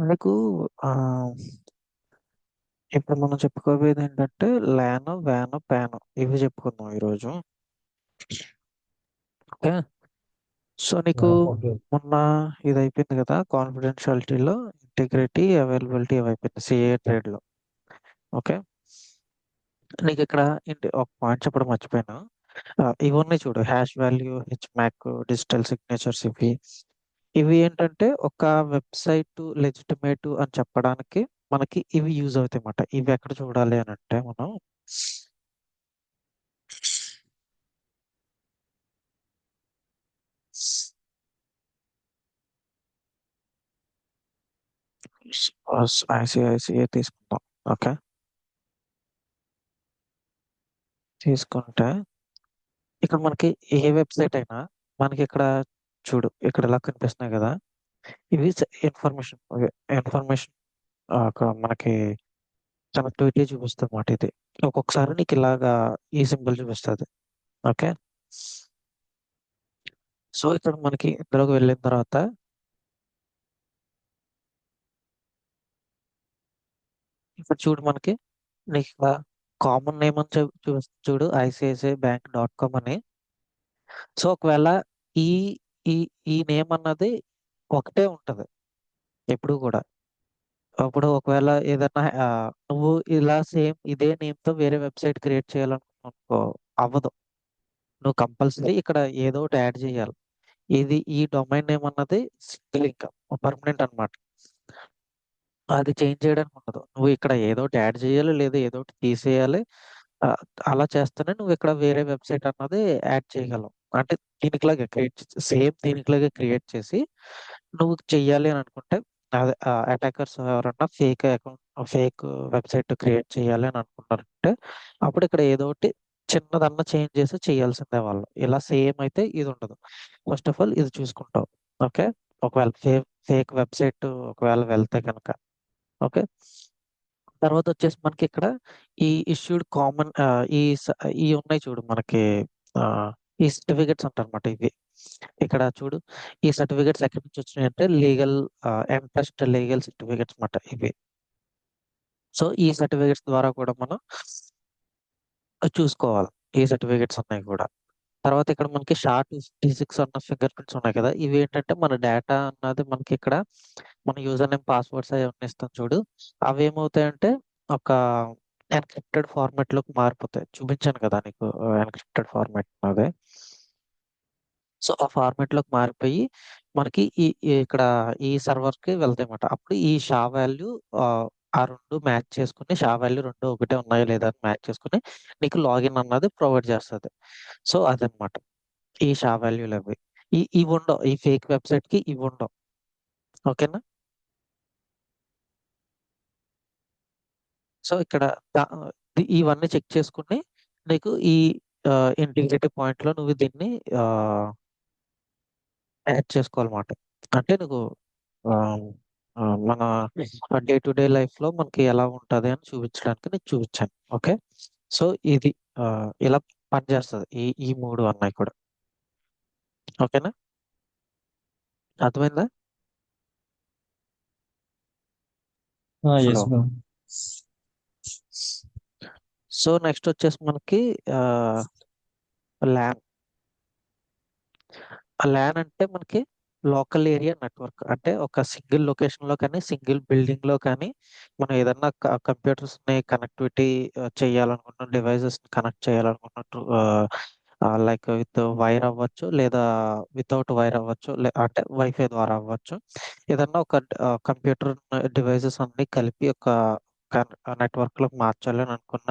మీకు ఆహ్, ఇప్పుడు మనం చెప్పుకోబోయేది ఏంటంటే ల్యాను, వ్యాను, పాను ఇవి చెప్పుకుందాం ఈరోజు. ఓకే. సో, నీకు ఓకే. మొన్న ఇదయిపోయింది కదా! కాన్ఫిడెన్షియాలిటీలో ఇంటిగ్రిటీ, అవైలబిలిటీ ఇవయిపోయింది సీఏ ట్రేడ్‌లో. ఓకే. నీకిక్కడ ఒక పాయింట్ చెప్పడం మర్చిపోయాను. ఇవున్నాయి చూడు హాష్ వాల్యూ, హెచ్‌మ్యాక్, డిజిటల్ సిగ్నేచర్స్ ఇవి. ఇవి ఏంటంటే ఒక వెబ్‌సైటు లెజిటిమేటు అని చెప్పడానికి మనకి ఇవి యూజ్ అవుతాయన్నమాట. ఇవెక్కడ చూడాలి అనంటే మనం ఐసీఐసీఐ తీసుకుందాం. ఓకే. తీసుకుంటే ఇక్కడ మనకి ఏ వెబ్‌సైట్ అయినా మనకిక్కడ చూడు ఇక్కడ ఇలా కనిపిస్తున్నాయి గదా! ఇవి ఇన్ఫర్మేషన్ ఇన్ఫర్మేషన్ మనకి కనెక్టివిటీ చూపిస్తదన్నమాట ఇది. ఒక్కొక్కసారి నీకిలాగా ఈ సింబల్ చూపిస్తది. ఓకే. సో, ఇక్కడ మనకి ఇందులోకి వెళ్ళిన తర్వాత ఇక్కడ చూడు మనకి నీకిక్కడ కామన్ నేమ్ అని చూపిస్తుంది చూడు ఐసీఐసీఐ బ్యాంక్ డాట్ కామ్ అని. సో, ఒకవేళ ఈ ఈ ఈ నేమ్ అన్నది ఒకటే ఉంటది ఎప్పుడు గూడా. అప్పుడు ఒకవేళ ఏదన్నా నువ్వు ఇలా సేమ్ ఇదే నేమ్‌తో వేరే వెబ్‌సైట్ క్రియేట్ చేయాలనుకున్నావనుకో అవ్వదు. నువ్వు కంపల్సరీ ఇక్కడ ఏదో ఒకటి యాడ్ చేయాలి. ఈ డొమైన్ నేమ్ అన్నది సింగిల్ ఇంకా పర్మనెంట్ అన్నమాట. అది చేంజ్ చేయడానికి ఉండదు. నువ్వు ఇక్కడ ఏదో ఒకటి యాడ్ చేయాలి లేదా ఏదో ఒకటి తీసేయాలి. ఆహ్, అలా చేస్తేనే నువ్వు ఇక్కడ వేరే వెబ్‌సైట్ అన్నది యాడ్ చేయగలవు. అంటే దీనికిలాగా దీనికిలాగా క్రియేట్ చేసి నువ్వు చెయ్యాలి అని అనుకుంటే అదే అటాకర్స్ ఎవరన్నా ఫేక్ వెబ్‌సైట్ క్రియేట్ చేయాలి అని అనుకున్నారంటే అప్పుడు ఇక్కడ ఏదో ఒకటి చిన్నదన్నా చేంజ్ చేసి చేయాల్సిందే వాళ్ళు. ఇలా సేమ్ అయితే ఇది ఉండదు. ఫస్ట్ ఆఫ్ ఆల్ ఇది చూసుకుంటావు. ఓకే. ఒకవేళ ఫేక్ వెబ్‌సైట్ ఒకవేళ వెళ్తే గనక. ఓకే. తర్వాతొచ్చేసి మనకిక్కడ ఈ ఇష్యూడ్ కామన్ ఇయి ఉన్నాయి చూడు మనకి ఆహ్, ఈ సర్టిఫికేట్స్ అంటారన్నమాట ఇవి. ఇక్కడ చూడు ఈ సర్టిఫికేట్స్ ఎక్కడి నుంచి వచ్చినాయంటే ఎంట్రస్ట్ లీగల్ సర్టిఫికేట్స్ మాట ఇవి. సో, ఈ సర్టిఫికేట్స్ ద్వారా కూడా మనం చూసుకోవాలి. ఏ సర్టిఫికేట్స్ ఉన్నాయి కూడా. తర్వాత ఇక్కడ మనకి SHA-256 అన్న ఫింగర్ ప్రింట్స్ ఉన్నాయి కదా! ఇవేంటంటే మన డేటా అన్నది మనకిక్కడ మన యూజర్ నేమ్, పాస్వర్డ్స్ అయన్నీ ఇస్తాం చూడు. అవేమవుతాయంటే ఒక ఎన్‌క్రిప్టెడ్ ఫార్మాట్‌లోకి మారిపోతాయి. చూపించాను కదా నీకు ఎన్‌క్రిప్టెడ్ ఫార్మాట్ అదే. సో, ఆ ఫార్మాట్‌లోకి మారిపోయి మనకి ఇక్కడ ఈ సర్వర్‌కి వెళ్తాయన్నమాట. అప్పుడు ఈ షా వాల్యూ ఆ 2 మ్యాచ్ చేసుకొని షా వాల్యూ 2 ఒకటే ఉన్నాయా లేదా అని మ్యాచ్ చేసుకొని నీకు లాగిన్ అన్నది ప్రొవైడ్ చేస్తది. సో, అదనమాట. ఈ షా వాల్యూలవి. ఇవుండవు. ఈ ఫేక్ వెబ్‌సైట్‌కి ఇవుండవు. ఓకేనా? సో, ఇక్కడ ఇవన్నీ చెక్ చేసుకొని నీకు ఇంటిగ్రిటీ పాయింట్‌లో నువ్వు దీన్ని ఆహ్, యాడ్ చేసుకోవాలన్నమాట. అంటే నువ్వు ఆహ్, మన డే టు డే లైఫ్‌లో మనకి ఎలా ఉంటది అని చూపించడానికి నీకు చూపించాను. ఓకే. సో, ఇది ఇలా పనిచేస్తది. ఈ 3 అన్నయి కూడా. ఓకేనా? అర్థమైందా? Yes hello. Bro. So, next వచ్చేసి మనకి ఆహ్, ల్యాన్. ఆ ల్యాన్ అంటే మనకి లోకల్ ఏరియా నెట్వర్క్. అంటే ఒక సింగిల్ లొకేషన్‌లో కానీ, సింగిల్ బిల్డింగ్‌లో కానీ మనం ఏదన్నా కంప్యూటర్స్‌ని కనెక్టివిటీ చేయాలనుకున్న డివైసెస్‌ని కనెక్ట్ చేయాలనుకున్నట్టు లైక్ విత్ వైర్ అవ్వచ్చు, లేదా వితౌట్ వైర్ అవ్వచ్చు. అంటే వైఫై ద్వారా అవ్వచ్చు. ఏదన్నా ఒక కంప్యూటర్ డివైసెస్ అన్నీ కలిపి ఒక నెట్వర్క్‌లోకి మార్చాలి అని అనుకున్న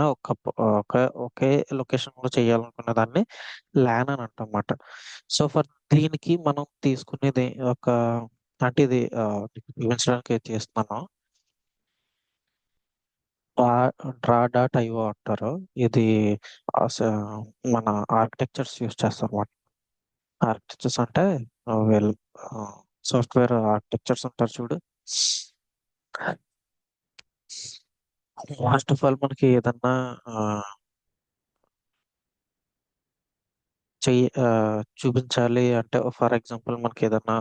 ఒకే లొకేషన్‌లో చేయాలనుకున్న దాన్ని ల్యాన్ అని అంటామన్నమాట. సో, దీనికి మనం తీసుకునేది అంటే ఇది మీకు చూపించడానికి చేస్తున్నాను. డ్రా డ్రా.io అంటారు. ఇది ఆహ్, స మన ఆర్కిటెక్చర్స్ యూజ్ చేస్తారన్నమాట. ఆర్కిటెక్చర్స్ అంటే వీళ్ళు ఆహ్, సాఫ్ట్‌వేర్ ఆర్కిటెక్చర్స్ ఉంటారు చూడు. ఫస్ట్ ఆఫ్ ఆల్ మనకి ఏదన్నా ఆహ్, చూపించాలి అంటే ఫర్ ఎగ్జాంపుల్ మనకేదన్నా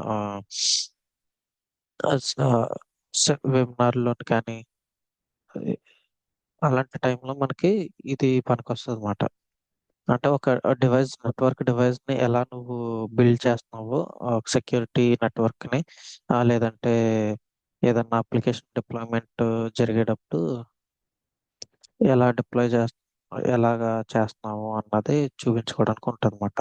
వెబినార్లో కానీ అలాంటి టైంలో మనకి ఇది పనికొస్తుంది అన్నమాట. అంటే ఒక డివైస్ నెట్వర్క్ డివైస్ ని ఎలా నువ్వు బిల్డ్ చేస్తున్నావో సెక్యూరిటీ నెట్వర్క్ ని లేదంటే ఏదన్నా అప్లికేషన్ డిప్లాయ్మెంట్ జరిగేటప్పుడు ఎలా డిప్లాయ్ ఎలాగా చేస్తున్నావు అన్నది చూపించుకోవడానికి ఉంటుంది అనమాట.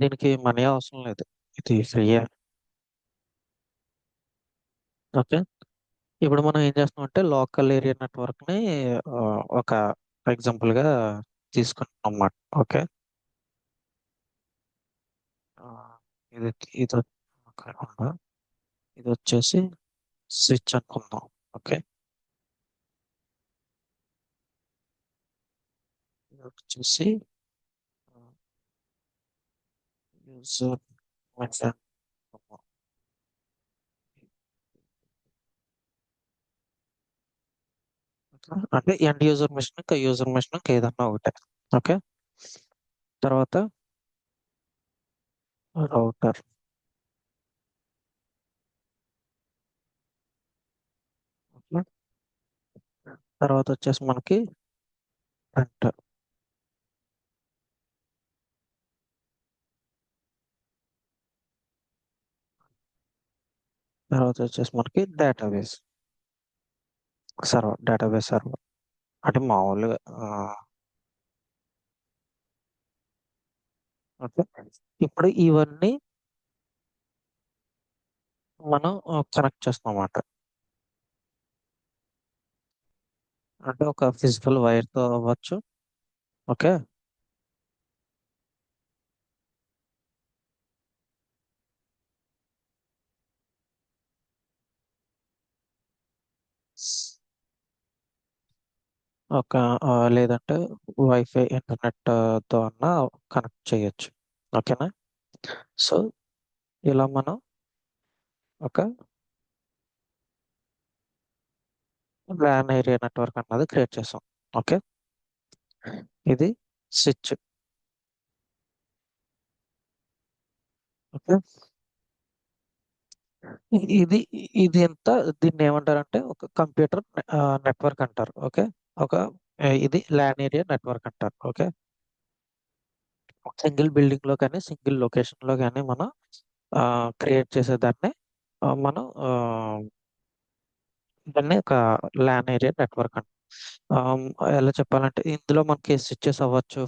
దీనికి మనీ అవసరం లేదు, ఇది ఫ్రీయే. ఓకే, ఇప్పుడు మనం ఏం చేస్తున్నాం అంటే లోకల్ ఏరియా నెట్వర్క్ ని ఆ, ఒక ఎగ్జాంపుల్ గా తీసుకుంటున్నాం అన్నమాట. ఓకే. ఆ, ఇది ఇది ఒక ఇది వచ్చేసి స్విచ్ అనుకుందాం. ఓకే, ఇది వచ్చేసి యూజర్ మెషిన్. అంటే ఎండ్ యూజర్ మెషిన్ ఇంకా యూజర్ మెషిన్ ఇంకా ఏదన్నా ఒకటే. ఓకే, తర్వాత రౌటర్. తర్వాత వచ్చేసి మనకి ప్రింటర్. తర్వాత వచ్చేసి మనకి డేటాబేస్ సర్వర్. డేటాబేస్ సర్వర్ అంటే మామూలుగా ఓకే. ఇప్పుడు ఇవన్నీ మనం కనెక్ట్ చేస్తాం అన్నమాట. అంటే ఒక ఫిజికల్ వైర్ తో అవ్వచ్చు. ఓకే. ఒక లేదంటే వైఫై ఇంటర్నెట్ తో అన్న కనెక్ట్ చేయొచ్చు. ఓకేనా. సో ఇలా మనం ఒక ల్యాన్ ఏరియా నెట్వర్క్ అన్నది క్రియేట్ చేసాం. ఓకే, ఇది స్విచ్. ఓకే, ఇది ఇది ఎంత, దీన్ని ఏమంటారంటే ఒక కంప్యూటర్ నెట్వర్క్ అంటారు. ఓకే, ఒక ఇది ల్యాన్ ఏరియా నెట్వర్క్ అంటారు. ఓకే, సింగిల్ బిల్డింగ్ లో కానీ సింగిల్ లొకేషన్ లో కానీ మనం క్రియేట్ చేసేదాన్ని మనం దాన్ని ఒక ల్యాన్ ఏరియా నెట్వర్క్ అంటాం. ఆమ్, ఎలా చెప్పాలంటే ఇందులో మనకి స్విచ్చెస్ అవ్వచ్చు,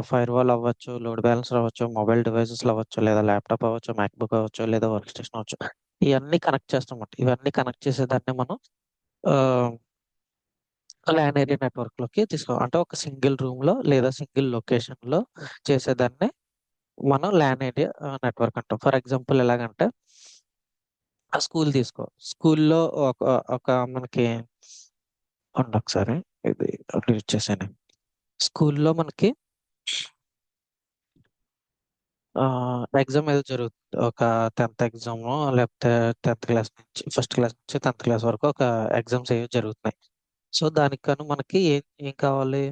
ఫైర్ వాల్ అవ్వచ్చు, లోడ్ బ్యాలెన్సర్ అవ్వచ్చు, మొబైల్ డివైసెస్ అవ్వచ్చు, లేదా ల్యాప్టాప్ అవ్వచ్చు, మ్యాక్బుక్ అవ్వచ్చు, లేదా వర్క్ స్టేషన్ అవ్వచ్చు. ఇవన్నీ కనెక్ట్ చేస్తాం. ఇవన్నీ కనెక్ట్ చేసేదాన్ని మనం ల్యాన్ ఏరియా నెట్వర్క్ లోకి అంటే ఒక సింగిల్ రూమ్ లో లేదా సింగిల్ లొకేషన్ లో చేసేదాన్ని మనం ల్యాన్ ఏరియా నెట్వర్క్ అంటాం. ఫర్ ఎగ్జాంపుల్ ఎలాగంటే ఆ స్కూల్ తీసుకో. స్కూల్లో ఒక ఒక మనకి ఒకసారి ఇది యూజ్ చేశాను. స్కూల్లో మనకి ఎగ్జామ్ ఏదో జరుగుతుంది, ఒక 10th ఎగ్జామ్ లేకపోతే 10th క్లాస్ నుంచి ఫస్ట్ క్లాస్ నుంచి 10th క్లాస్ వరకు ఒక ఎగ్జామ్స్ ఏవో జరుగుతున్నాయి. సో దానికి కాను మనకి ఏం ఏం కావాలి?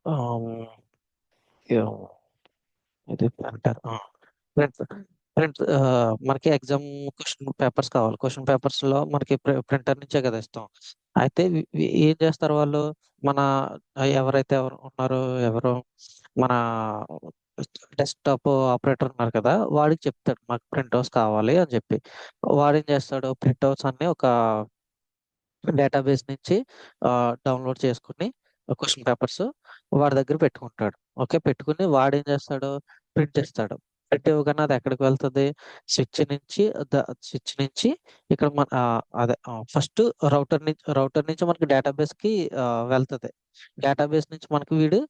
ఆమ్, ఏం- ఇది ప్రింటర్. ప్రింట్ ప్రింట్ మనకి ఎగ్జామ్ క్వశ్చన్ పేపర్స్ కావాలి. క్వశ్చన్ పేపర్స్ లో మనకి ప్రింటర్ నుంచే కదా ఇస్తాం. అయితే ఏం చేస్తారు వాళ్ళు? మన ఎవరైతే ఎవరు ఉన్నారో ఎవరో మన డెస్క్టాప్ ఆపరేటర్ ఉన్నారు కదా, వాడికి చెప్తాడు మాకు ప్రింట్ అవుట్స్ కావాలి అని చెప్పి. వాడు ఏం చేస్తాడు? ప్రింట్ అవుట్స్ అన్ని ఒక డేటాబేస్ నుంచి డౌన్లోడ్ చేసుకుని క్వశ్చన్ పేపర్స్ వాడి దగ్గర పెట్టుకుంటాడు. ఓకే, పెట్టుకుని వాడు ఏం చేస్తాడు? ప్రింట్ ఇస్తాడు. ప్రింట్ ఇవ్వగానే అది ఎక్కడికి వెళ్తుంది? స్విచ్ నుంచి స్విచ్ నుంచి ఇక్కడ మన అదే ఫస్ట్ రౌటర్ నుంచి మనకి డేటాబేస్ కి వెళ్తుంది. డేటాబేస్ నుంచి మనకి వీడి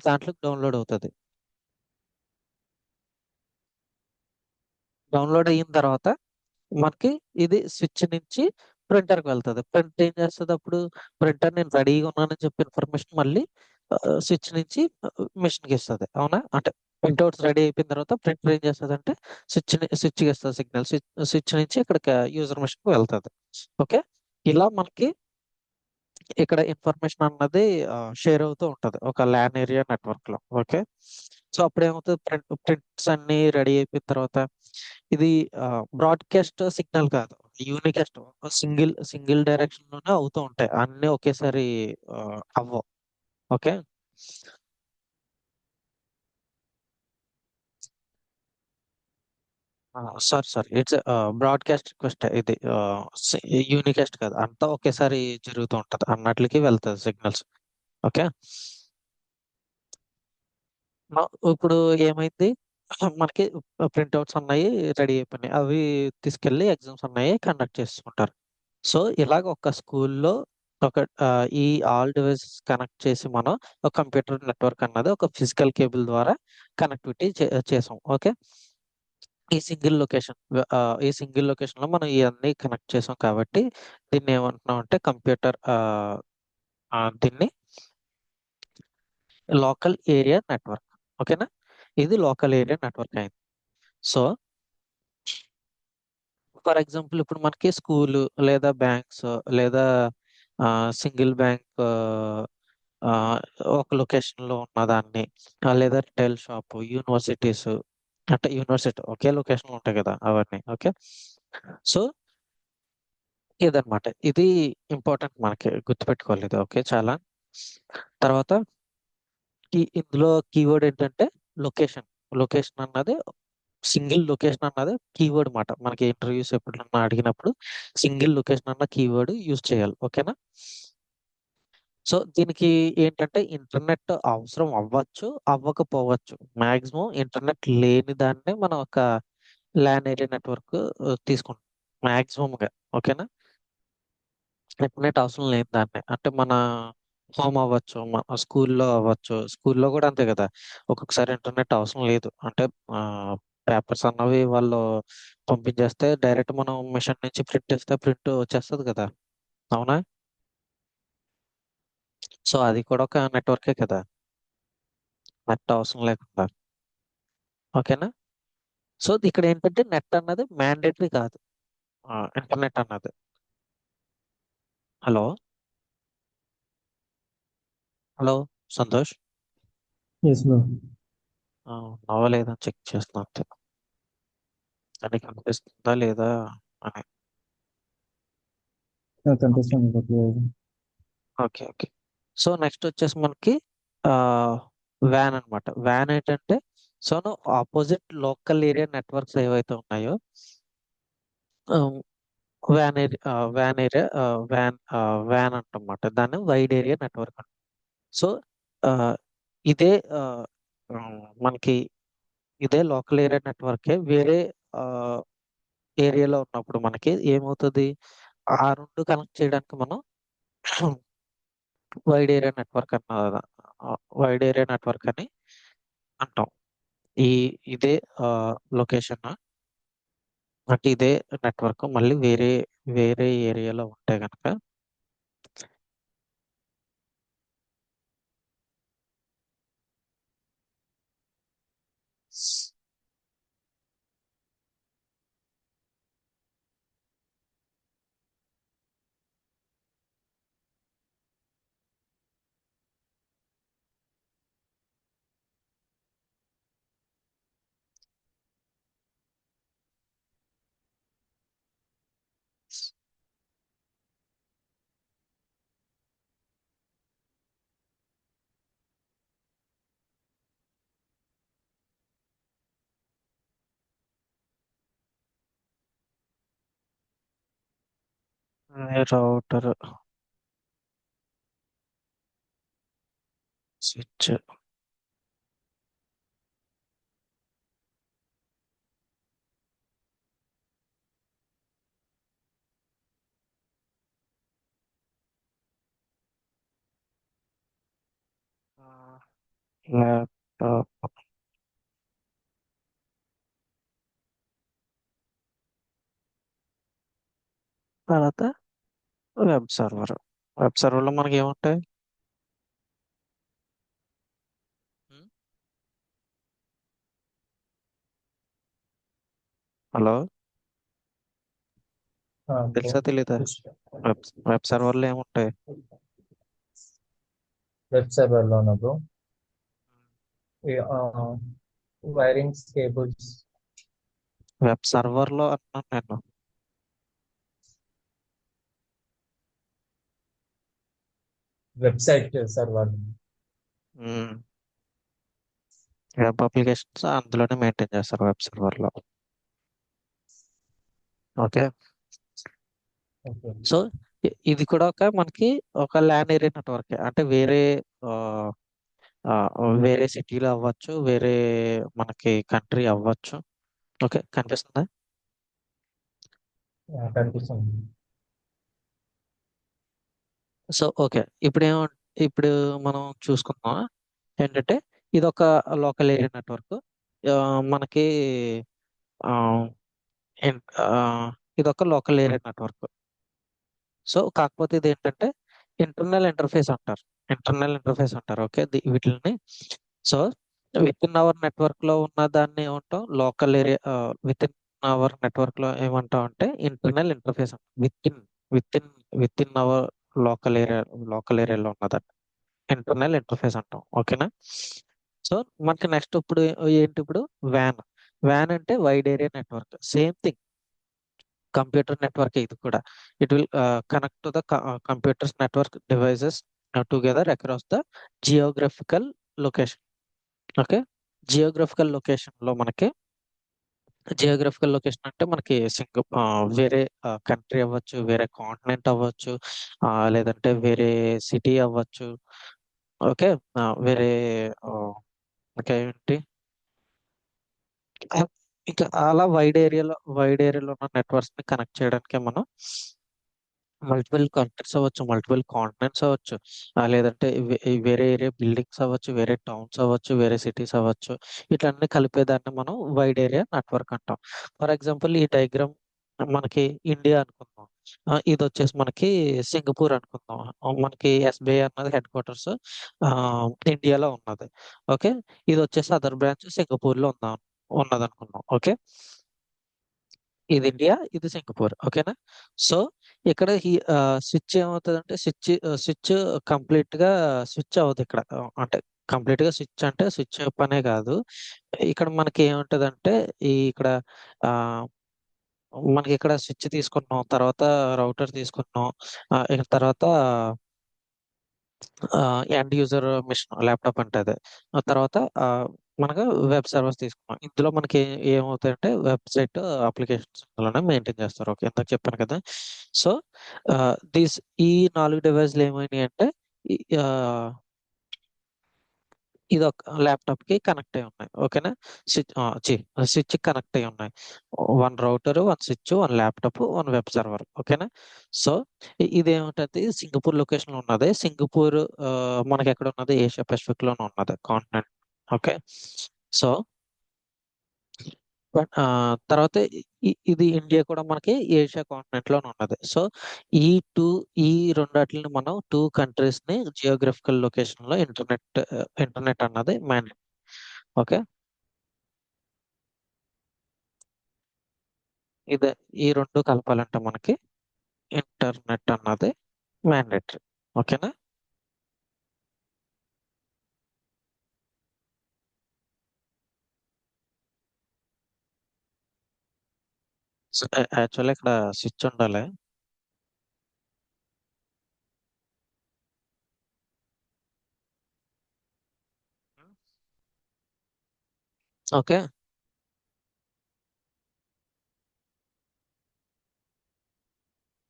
దాంట్లోకి డౌన్లోడ్ అవుతుంది. డౌన్లోడ్ అయిన తర్వాత మనకి ఇది స్విచ్ నుంచి ప్రింటర్కి వెళ్తుంది. ప్రింటర్ ఏం చేస్తుంది అప్పుడు? ప్రింటర్ నేను రెడీగా ఉన్నానని చెప్పి ఇన్ఫర్మేషన్ మళ్ళీ స్విచ్ నుంచి మిషన్కి ఇస్తుంది. అవునా? అంటే ప్రింట్అవుట్స్ రెడీ అయిపోయిన తర్వాత ప్రింటర్ ఏం చేస్తుంది అంటే స్విచ్కి ఇస్తుంది సిగ్నల్. స్విచ్ నుంచి ఇక్కడ యూజర్ మిషన్కి వెళ్తుంది. ఓకే, ఇలా మనకి ఇక్కడ ఇన్ఫర్మేషన్ అన్నది షేర్ అవుతూ ఉంటది ఒక ల్యాన్ ఏరియా నెట్వర్క్ లో. ఓకే. సో అప్పుడు ఏమవుతుంది, ప్రింట్స్ అన్ని రెడీ అయిపోయిన తర్వాత ఇది బ్రాడ్కాస్ట్ సిగ్నల్ కాదు, యూనికాస్ట్. సింగిల్ సింగిల్ డైరెక్షన్ లోనే అవుతూ ఉంటాయి అన్ని ఒకేసారి అవ్వవు. Okay. Sorry sorry, it's broadcast request ఇది. యూనికాస్ట్ కాదు, అంతా ఒకేసారి జరుగుతూ ఉంటది అన్నట్లకి వెళ్తుంది సిగ్నల్స్. ఓకే. ఇప్పుడు ఏమైంది, మనకి ప్రింట్అవుట్స్ ఉన్నాయి, రెడీ అయిపోయినాయి, అవి తీసుకెళ్లి ఎగ్జామ్స్ ఉన్నాయి కండక్ట్ చేసుకుంటారు. సో ఇలాగ ఒక స్కూల్లో ఒక ఈ ఆల్ డివైసెస్ కనెక్ట్ చేసి మనం ఒక కంప్యూటర్ నెట్వర్క్ అన్నది ఒక ఫిజికల్ కేబుల్ ద్వారా కనెక్టివిటీ చేసాం. ఓకే. ఈ సింగిల్ లొకేషన్ ఈ సింగిల్ లొకేషన్ లో మనం ఇవన్నీ కనెక్ట్ చేసాం కాబట్టి దీన్ని ఏమంటున్నాం అంటే కంప్యూటర్, దీన్ని లోకల్ ఏరియా నెట్వర్క్. ఓకేనా. ఇది లోకల్ ఏరియా నెట్వర్క్ అయింది. సో ఫర్ ఎగ్జాంపుల్ ఇప్పుడు మనకి స్కూల్ లేదా బ్యాంక్స్ లేదా సింగిల్ బ్యాంక్ ఒక లొకేషన్ లో ఉన్నదాన్ని, లేదా రిటైల్ షాప్, యూనివర్సిటీస్, అంటే యూనివర్సిటీ ఒకే లొకేషన్ లో ఉంటాయి కదా అవన్నీ. ఓకే. సో ఇదన్నమాట, ఇది ఇంపార్టెంట్ మనకి గుర్తుపెట్టుకోవాలి ఇది. ఓకే. చాలా తర్వాత ఇందులో కీవర్డ్ ఏంటంటే లొకేషన్. లొకేషన్ అన్నది సింగిల్ లొకేషన్ అన్నది కీవర్డ్ మాట. మనకి ఇంటర్వ్యూస్ ఎప్పుడన్నా అడిగినప్పుడు సింగిల్ లొకేషన్ అన్న కీవర్డ్ యూజ్ చేయాలి. ఓకేనా. సో దీనికి ఏంటంటే ఇంటర్నెట్ అవసరం అవ్వచ్చు, అవ్వకపోవచ్చు. మాక్సిమం ఇంటర్నెట్ లేని దాన్నే మనం ఒక ల్యాన్ ఏరియా నెట్వర్క్ తీసుకుంటాం మాక్సిమం గా. ఓకేనా. ఇంటర్నెట్ అవసరం లేని దాన్నే అంటే మన హోమ్ అవ్వచ్చు, మన స్కూల్లో అవ్వచ్చు. స్కూల్లో కూడా అంతే కదా, ఒక్కొక్కసారి ఇంటర్నెట్ అవసరం లేదు అంటే పేపర్స్ అన్నవి వాళ్ళు పంపించేస్తే డైరెక్ట్ మనం మిషన్ నుంచి ప్రింట్ చేస్తే ప్రింట్ వచ్చేస్తుంది కదా. అవునా. సో అది కూడా ఒక నెట్వర్కే కదా, నెట్ అవసరం లేకుండా. ఓకేనా. సో ఇక్కడ ఏంటంటే నెట్ అన్నది మ్యాండేటరీ కాదు, ఇంటర్నెట్ అన్నది. Hello. Hello Santosh. Yes bro. నవ్వలేదని చెక్ చేస్తున్నా అంతే. దానికి అనిపిస్తుందా లేదా అని. ఓకే. కనిపిస్తుంది బ్రో క్లియర్‌గా. ఓకే. ఓకే. సో నెక్స్ట్ వచ్చేసి మనకి ఆ వ్యాన్ అన్నమాట. వ్యాన్ ఏంటంటే so opposite local area networks ఏవైతే ఉన్నాయో వ్యాన్ ఏరియా వ్యాన్ అంటమాట, దాన్ని వైడ్ ఏరియా నెట్వర్క్ అంట. సో ఆ, ఇదే ఆ, ఆ, మనకి ఇదే లోకల్ ఏరియా నెట్వర్కే వేరే ఏరియాలో ఉన్నప్పుడు మనకి ఏమవుతుంది, ఆ రెండు కనెక్ట్ చేయడానికి మనం వైడ్ ఏరియా నెట్వర్క్ అన్న వైడ్ ఏరియా నెట్వర్క్ అని అంటాం. ఈ ఇదే లొకేషన్ అంటే ఇదే నెట్వర్క్ మళ్ళీ వేరే వేరే ఏరియాలో ఉంటే గనక రౌటర్, స్విచ్. ల్యాప్టాప్. తర్వాత వెబ్ సర్వర్. వెబ్ సర్వర్ లో మనకి ఏముంటాయి. Um, hello. ఓకే. తెలుసా తెలీదా. వెబ్ వెబ్ సర్వర్ లో ఏముంటాయి. వెబ్ సర్వర్లోనా bro? Wirings, cables. Web server లో అన్నాను నేను. Website server. వెబ్ అప్లికేషన్స్ అందులోనే మెయింటైన్ చేస్తారు వెబ్ సర్వర్ లో. ఓకే. ఓకే. సో ఇది కూడా ఒక మనకి ఒక ల్యాన్ ఏరియా నెట్వర్క్, అంటే ఆ, ఆ, వేరే సిటీలో అవ్వచ్చు, వేరే మనకి కంట్రీ అవ్వచ్చు. ఓకే, కనిపిస్తుందా? కనిపిస్తుంది. సో ఓకే, ఇప్పుడు మనం చూసుకుందాం ఏంటంటే ఇది ఒక లోకల్ ఏరియా నెట్వర్క్. మనకి ఆ, ఇది ఒక లోకల్ ఏరియా నెట్వర్క్. సో కాకపోతే ఇది ఏంటంటే ఇంటర్నల్ ఇంటర్ఫేస్ అంటారు. ఓకే, వీటిని. So with in our network లో ఉన్న దాన్ని ఏమంటాం, local area. With in our network లో ఏమంటాం అంటే internal interface. With in with in with in our local ఏరియాలో ఉన్నదాన్ని ఇంటర్నల్ ఇంటర్ఫేస్ అంటాం. ఓకేనా? సో మనకి నెక్స్ట్ ఇప్పుడు ఏంటి, ఇప్పుడు వ్యాన్. వ్యాన్ అంటే wide area network, same thing. Computer network ఇది కూడా. It will connect to the computers network devices together across the geographical location. Okay. Geographical location లో మనకి జియోగ్రఫికల్ లొకేషన్ అంటే మనకి వేరే కంట్రీ అవ్వచ్చు, వేరే కాంటినెంట్ అవ్వచ్చు, లేదంటే వేరే సిటీ అవ్వచ్చు. ఓకే. వేరే ఆ, ఇంకా ఏంటి, ఆ, ఇంకా అలా వైడ్ ఏరియాలో ఉన్న నెట్వర్క్స్ ని కనెక్ట్ చేయడానికి మనం మల్టిపుల్ కంట్రీస్ అవ్వచ్చు, మల్టిపుల్ కాంటినెంట్స్ అవ్వచ్చు, లేదంటే ఈ వేరే ఏరియా బిల్డింగ్స్ అవ్వచ్చు, వేరే టౌన్స్ అవ్వచ్చు, వేరే సిటీస్ అవ్వచ్చు. ఇట్లన్నీ కలిపేదాన్ని మనం వైడ్ ఏరియా నెట్వర్క్ అంటాం. ఫర్ ఎగ్జాంపుల్ ఈ డయాగ్రామ్ మనకి ఇండియా అనుకుందాం. ఇది వచ్చేసి మనకి సింగపూర్ అనుకుందాం. మనకి ఎస్బీఐ అన్నది హెడ్ క్వార్టర్స్ ఇండియాలో ఉన్నది. ఓకే. ఇది వచ్చేసి అదర్ బ్రాంచ్ సింగపూర్ లో ఉన్నది అనుకుందాం. ఓకే. ఇది ఇండియా, ఇది సింగపూర్. ఓకేనా? సో ఇక్కడ ఈ స్విచ్ ఏమవుతుందంటే స్విచ్ కంప్లీట్ గా స్విచ్ అవ్వదు ఇక్కడ. అంటే కంప్లీట్ గా స్విచ్ అంటే స్విచ్ పనే కాదు. ఇక్కడ మనకి ఏముంటదంటే ఇక్కడ ఆ మనకి ఇక్కడ స్విచ్ తీసుకున్నాం, తర్వాత రౌటర్ తీసుకున్నాం, ఇక తర్వాత ఎండ్ యూజర్ మిషన్ ల్యాప్టాప్ అంటే అదే. ఆ తర్వాత ఆ, మనకు వెబ్ సర్వర్స్ తీసుకున్నాం. ఇందులో మనకి ఏమవుతాయంటే వెబ్సైట్ అప్లికేషన్స్ ఇందులోనే మెయింటైన్ చేస్తారు. ఓకే, ఇందాక చెప్పాను కదా. సో దీస్ ఈ 4 డివైస్లు ఏమైనాయి అంటే ఈ, ఆ, ఇది ఒక ల్యాప్టాప్ కి కనెక్ట్ అయి ఉన్నాయి. ఓకేనా? స్విచ్ స్విచ్ కనెక్ట్ అయి ఉన్నాయి. One router, one switch, one laptop, one web server. ఓకేనా? సో ఇది ఏమిటంటే సింగపూర్ లొకేషన్ లో ఉన్నది. సింగపూర్ మనకి ఎక్కడ ఉన్నది, ఏషియా పెసిఫిక్ లోనే ఉన్నది కాంటినెంట్. ఓకే. సో బట్ తర్వాత ఇది ఇండియా కూడా మనకి ఏషియా కాంటినెంట్ లోనే ఉన్నది. సో ఈ టూ ఈ రెండాటిని మనం టూ కంట్రీస్ ని జియోగ్రఫికల్ లొకేషన్ లో ఇంటర్నెట్ అన్నది మ్యాండేట్. ఓకే. ఇది ఈ రెండు కలపాలంటే మనకి ఇంటర్నెట్ అన్నది మ్యాండేటరీ. ఓకేనా? యాక్చువల్లీ ఇక్కడ స్విచ్ ఉండాలి. ఓకే.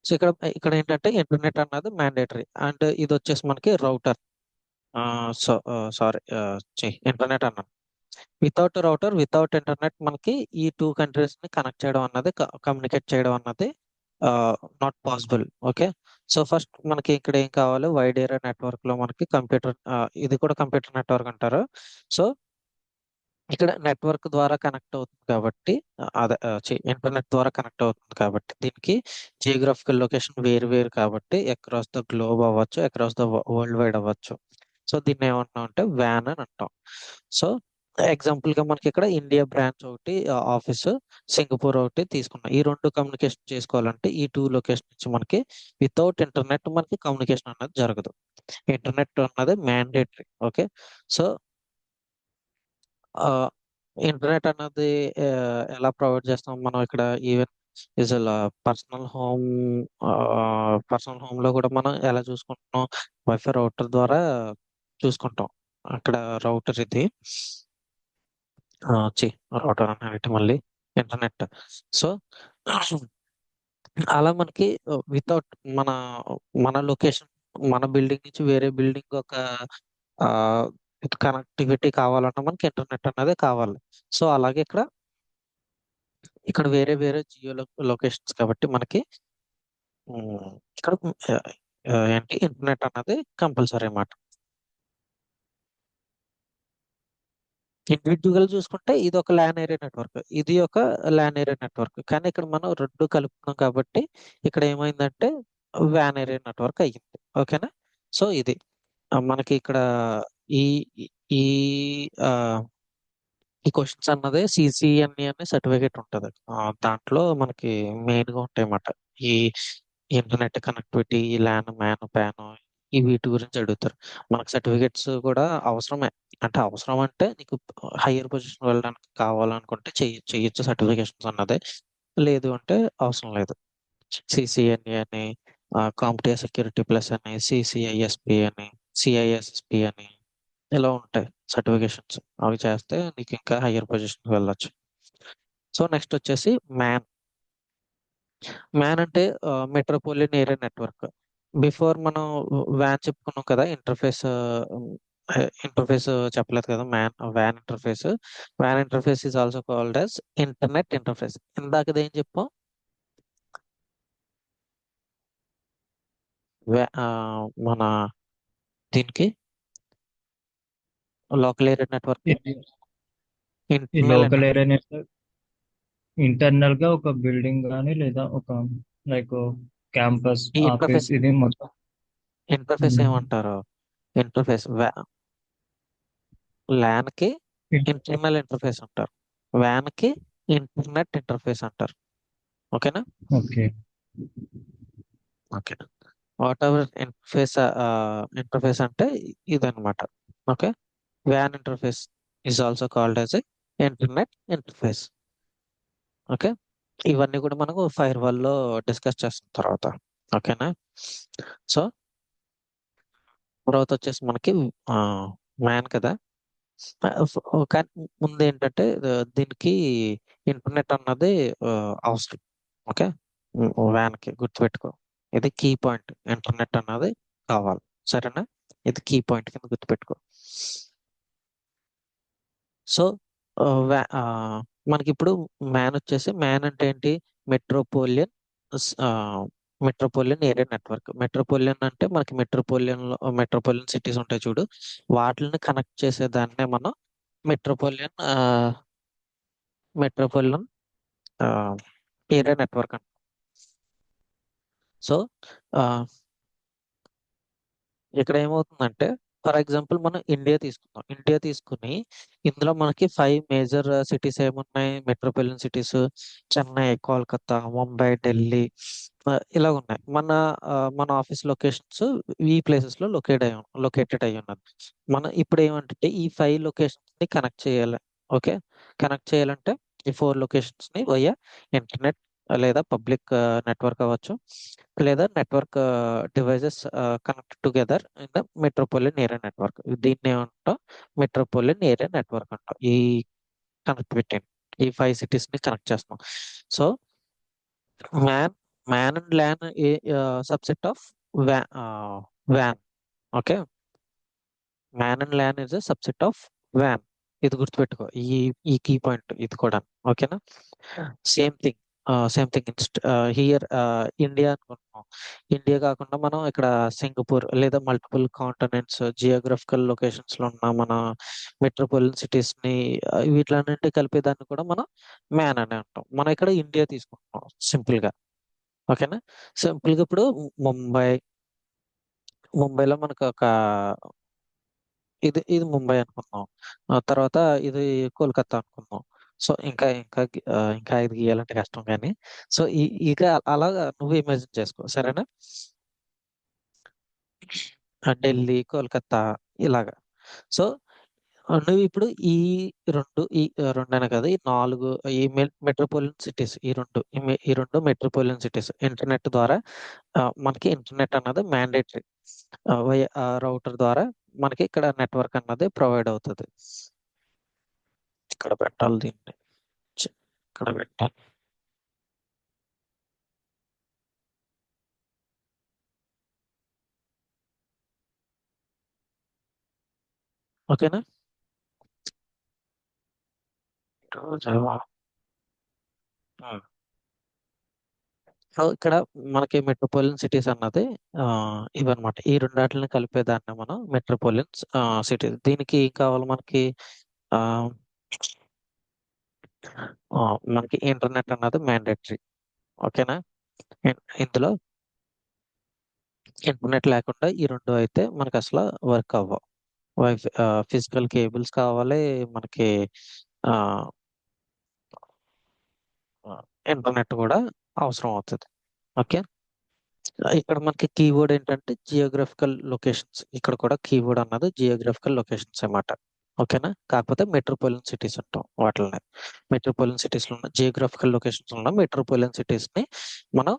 సో ఇక్కడ ఇక్కడ ఏంటంటే ఇంటర్నెట్ అన్నది మ్యాండేటరీ, అండ్ ఇది వచ్చేసి మనకి రౌటర్. సో సారీ, ఇంటర్నెట్ అన్నాను. వితౌట్ రౌటర్, వితౌట్ ఇంటర్నెట్ మనకి ఈ టూ కంట్రీస్ ని కనెక్ట్ చేయడం అన్నది, కమ్యూనికేట్ చేయడం అన్నది not possible. Okay. So first మనకి ఇక్కడ ఏం కావాలి, వైడ్ ఏరియా నెట్వర్క్ లో మనకి కంప్యూటర్, ఇది కూడా కంప్యూటర్ నెట్వర్క్ అంటారు. సో ఇక్కడ నెట్వర్క్ ద్వారా కనెక్ట్ అవుతుంది కాబట్టి, అదే ఇంటర్నెట్ ద్వారా కనెక్ట్ అవుతుంది కాబట్టి దీనికి జియోగ్రఫికల్ లొకేషన్ వేరు వేరు కాబట్టి అక్రాస్ ద గ్లోబ్ అవ్వచ్చు, అక్రాస్ ద వరల్డ్ వైడ్ అవ్వచ్చు. సో దీన్ని ఏమంటున్నాం అంటే వ్యాన్ అని అంటాం. సో ఎగ్జాంపుల్ గా మనకి ఇక్కడ ఇండియా బ్రాంచ్ ఒకటి, ఆఫీస్ సింగపూర్ ఒకటి తీసుకున్నాం. ఈ రెండు కమ్యూనికేషన్ చేసుకోవాలంటే ఈ టూ లొకేషన్ నుంచి మనకి వితౌట్ ఇంటర్నెట్ మనకి కమ్యూనికేషన్ అనేది జరగదు. ఇంటర్నెట్ అన్నది మ్యాండేటరీ. ఓకే. సో ఇంటర్నెట్ అన్నది ఎలా ప్రొవైడ్ చేస్తాం మనం ఇక్కడ? ఈవెన్ అసలు పర్సనల్ హోమ్ లో కూడా మనం ఎలా చూసుకుంటున్నాం? వైఫై రౌటర్ ద్వారా చూసుకుంటాం. అక్కడ రౌటర్ ఇది చి రౌటర్ అంటే మళ్ళీ ఇంటర్నెట్. సో అలా మనకి వితౌట్ మన మన లొకేషన్, మన బిల్డింగ్ నుంచి వేరే బిల్డింగ్ ఒక కనెక్టివిటీ కావాలన్నా మనకి ఇంటర్నెట్ అన్నదే కావాలి. సో అలాగే ఇక్కడ వేరే వేరే జియో లొకేషన్స్ కాబట్టి మనకి ఇక్కడ ఏంటి ఇంటర్నెట్ అన్నది కంపల్సరీ అన్నమాట. ఇండివిజువల్ చూసుకుంటే ఇది ఒక ల్యాన్ ఏరియా నెట్వర్క్, ఇది ఒక ల్యాన్ ఏరియా నెట్వర్క్, కానీ ఇక్కడ మనం రెండు కలుపుతున్నాం కాబట్టి ఇక్కడ ఏమైందంటే వ్యాన్ ఏరియా నెట్వర్క్ అయ్యింది. ఓకేనా? సో ఇది మనకి ఇక్కడ ఈ ఈ ఆ, ఈ క్వశ్చన్స్ అన్నది సిసిఎన్ఈ అనే సర్టిఫికేట్ ఉంటుంది. దాంట్లో మనకి మెయిన్ గా ఉంటాయి అన్నమాట. ఈ ఇంటర్నెట్ కనెక్టివిటీ, ఈ ల్యాన్ మ్యాన్ ప్యాన్, ఈ వీటి గురించి అడుగుతారు. మనకు సర్టిఫికేట్స్ కూడా అవసరమే. అంటే అవసరం అంటే నీకు హయ్యర్ పొజిషన్ వెళ్ళడానికి కావాలనుకుంటే చెయ్యొచ్చు సర్టిఫికేషన్స్ అన్నది. లేదు అంటే అవసరం లేదు. సిసిఎన్ఏ అని, కాంపిటివ్ సెక్యూరిటీ ప్లస్ అని, సిసిఐఎస్పి అని, సిఐఎస్ఎస్పి అని ఇలా ఉంటాయి సర్టిఫికేషన్స్. అవి చేస్తే నీకు ఇంకా హయ్యర్ పొజిషన్ వెళ్ళొచ్చు. సో నెక్స్ట్ వచ్చేసి మ్యాన్. మ్యాన్ అంటే మెట్రోపాలిటన్ ఏరియా నెట్వర్క్. బిఫోర్ మనం వ్యాన్ చెప్పుకున్నాం కదా, ఇంటర్ఫేస్ చెప్పలేదు కదా. Van interface. Van interface is also called as internet interface. ఇందాకది ఏం చెప్పాం? మన దీనికి లోకల్ ఏరియా నెట్వర్క్ కి ఇది ఈ internal local area network internal గా ఒక బిల్డింగ్ కానీ లేదా ఒక లైక్ క్యాంపస్ ఈ ఆఫీస్ ఇంటర్ఫేస్ ఇది మొత్తం. ఇంటర్ఫేస్ ఏమంటారు? ఇంటర్ఫేస్ ల్యాన్ కి ఇంటర్నల్ ఇంటర్ఫేస్ అంటారు, వ్యాన్ కి ఇంటర్నెట్ ఇంటర్ఫేస్ అంటారు. ఓకేనా? Okay. Okay. What ever interface అంటే ఇదన్నమాట. Okay. Van interface is also called as a internet interface. Okay. ఇవన్నీ కూడా మనకు ఫైర్ వాల్ లో డిస్కస్ చేస్తున్న తర్వాత. ఓకేనా? సో తర్వాత వచ్చేసి మనకి మ్యాన్ కదా. కానీ ముందు ఏంటంటే దీనికి ఇంటర్నెట్ అన్నది అవసరం. ఓకే. వ్యాన్ కి గుర్తుపెట్టుకో, ఇది కీ పాయింట్. ఇంటర్నెట్ అన్నది కావాలి. సరేనా? ఇది కీ పాయింట్ కింద గుర్తుపెట్టుకో. సో మనకి ఇప్పుడు మ్యాన్ అంటే ఏంటి? Metropolitan metropolitan area network. Metropolitan అంటే మనకి మెట్రోపోలియన్ సిటీస్ ఉంటాయి చూడు, వాటిని కనెక్ట్ చేసే దాన్నే మనం మెట్రోపోలియన్ మెట్రోపోలియన్ ఏరియా నెట్వర్క్ అంటాం. సో ఇక్కడ ఏమవుతుందంటే, ఫర్ ఎగ్జాంపుల్ మనం ఇండియా తీసుకుందాం. ఇండియా తీసుకుని ఇందులో మనకి 5 మేజర్ సిటీస్ ఏమున్నాయి? మెట్రోపాలిటన్ సిటీస్: చెన్నై, కోల్కతా, ముంబై, ఢిల్లీ, ఇలా ఉన్నాయి. మన ఆఫీస్ లొకేషన్స్ ఈ ప్లేసెస్ లో లొకేటెడ్ అయి ఉన్నది. మనం ఇప్పుడు ఏమంటే ఈ 5 లొకేషన్స్ ని కనెక్ట్ చేయాలి. ఓకే. కనెక్ట్ చేయాలంటే ఈ 4 లొకేషన్స్ ని వయ్యా ఇంటర్నెట్ లేదా పబ్లిక్ నెట్వర్క్ అవ్వచ్చు, లేదా network devices connect together in the metropolitan area network. దీన్ని ఏమంటాం? మెట్రోపాలిటన్ ఏరియా నెట్వర్క్ అంటాం. ఈ కనెక్టివిటీ, ఈ 5 సిటీస్ ని కనెక్ట్ చేస్తాం. So man man and LAN subset of van. Okay. Man and LAN is a subset of van. ఇది గుర్తుపెట్టుకో, ఈ కీ పాయింట్ ఇది కూడా. ఓకేనా? Same thing. Same thing here India అనుకుంటున్నాం. ఇండియా కాకుండా మనం ఇక్కడ సింగపూర్ లేదా మల్టిపుల్ కాంటినెంట్స్, జియోగ్రఫికల్ లొకేషన్స్ లో ఉన్న మన మెట్రోపాలిటన్ సిటీస్ ని వీటిలన్నింటి కలిపేదాన్ని కూడా మనం మ్యాన్ అని అంటాం. మనం ఇక్కడ ఇండియా తీసుకుంటున్నాం సింపుల్ గా. ఓకేనా? సింపుల్ గా ఇప్పుడు ముంబైలో మనకు ఇది ముంబై అనుకుందాం. తర్వాత ఇది కోల్కతా అనుకుందాం. సో ఇంకా ఇది గీయాలంటే కష్టం కానీ. సో ఇక అలాగా నువ్వు ఇమాజిన్ చేసుకో. సరేనా? ఢిల్లీ, కోల్కతా ఇలాగా. సో నువ్వు ఇప్పుడు ఈ రెండనే కదా, ఈ నాలుగు, ఈ మెట్రోపాలిటన్ సిటీస్, ఈ రెండు మెట్రోపాలిటన్ సిటీస్ ఇంటర్నెట్ ద్వారా మనకి ఇంటర్నెట్ అన్నది మ్యాండేటరీ. రౌటర్ ద్వారా మనకి ఇక్కడ నెట్వర్క్ అన్నది ప్రొవైడ్ అవుతుంది. ఇక్కడ పెట్టాలి దీన్ని, ఇక్కడ పెట్టాలి. ఓకేనా. సో ఇక్కడ మనకి మెట్రోపాలిటన్ సిటీస్ అన్నది ఆ, ఇవన్నమాట. ఈ రెండాటిని కలిపేదాన్ని మనం మెట్రోపాలిటన్ సిటీస్. దీనికి ఏం కావాలి మనకి? ఆ, మనకి ఇంటర్నెట్ అన్నది మ్యాండేటరీ. ఓకేనా. ఇందులో ఇంటర్నెట్ లేకుండా ఈ రెండు అయితే మనకి అసలు వర్క్ అవ్వవు. ఫిజికల్ కేబుల్స్ కావాలి మనకి. ఆ, ఇంటర్నెట్ కూడా అవసరం అవుతుంది. ఓకే. ఇక్కడ మనకి కీవర్డ్ ఏంటంటే జియోగ్రఫికల్ లొకేషన్స్. ఇక్కడ కూడా కీవర్డ్ అన్నది జియోగ్రఫికల్ లొకేషన్స్ అన్నమాట. ఓకేనా. కాకపోతే మెట్రోపాలిటన్ సిటీస్ అంటాం వాటిని. మెట్రోపాలిటన్ సిటీస్ లో ఉన్న జియోగ్రఫికల్ లొకేషన్స్ ఉన్న మెట్రోపాలిటన్ సిటీస్ ని మనం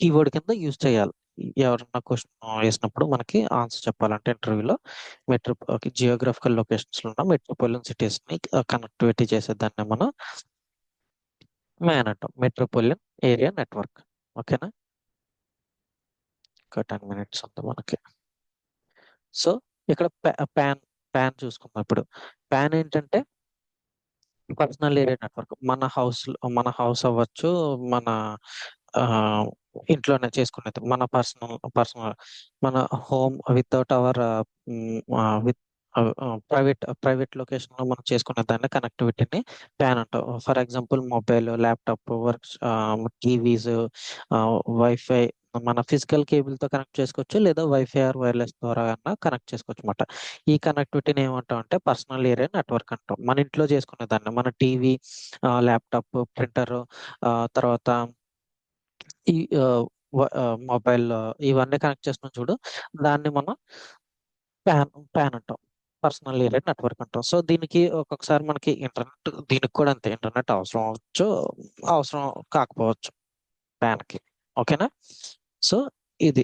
కీవర్డ్ కింద యూజ్ చేయాలి. ఎవరన్నా క్వశ్చన్ వేసినప్పుడు మనకి ఆన్సర్ చెప్పాలంటే ఇంటర్వ్యూలో మెట్రో జియోగ్రఫికల్ లొకేషన్స్ లో ఉన్న మెట్రోపాలిటన్ సిటీస్ ని కనెక్టివిటీ చేసేదాన్ని మనం మ్యాన్ అంటాం, మెట్రోపాలిటన్ ఏరియా నెట్వర్క్. ఓకేనా. ఒక 10 minutes ఉంది మనకి. సో ఇక్కడ ప్యాన్ ప్యాన్ చూసుకుందాం ఇప్పుడు. ప్యాన్ ఏంటంటే పర్సనల్ ఏరియా నెట్వర్క్. మన హౌస్ అవ్వచ్చు, మన ఆ, ఇంట్లోనే చేసుకునేది, మన పర్సనల్ మన home without hour with private location లో మనం చేసుకునే దాన్ని కనెక్టివిటీని ప్యాన్ అంటాం. For example mobile, laptop, works, TVs, wifi మన ఫిజికల్ కేబుల్ తో కనెక్ట్ చేసుకోవచ్చు, లేదా వైఫై ఆర్ వైర్లెస్ ద్వారా కనెక్ట్ చేసుకోవచ్చు అనమాట. ఈ కనెక్టివిటీని ఏమంటాం అంటే పర్సనల్ ఏరియా నెట్వర్క్ అంటాం. మన ఇంట్లో చేసుకునే దాన్ని, మన టీవీ, ల్యాప్టాప్, ప్రింటర్, తర్వాత ఈ మొబైల్, ఇవన్నీ కనెక్ట్ చేస్తున్నాం చూడు, దాన్ని మనం ప్యాన్ అంటాం, పర్సనల్ ఏరియా నెట్వర్క్ అంటాం. సో దీనికి ఒక్కొక్కసారి మనకి ఇంటర్నెట్, దీనికి కూడా అంతే, ఇంటర్నెట్ అవసరం అవ్వచ్చు, అవసరం కాకపోవచ్చు ప్యాన్కి. ఓకేనా. సో ఇది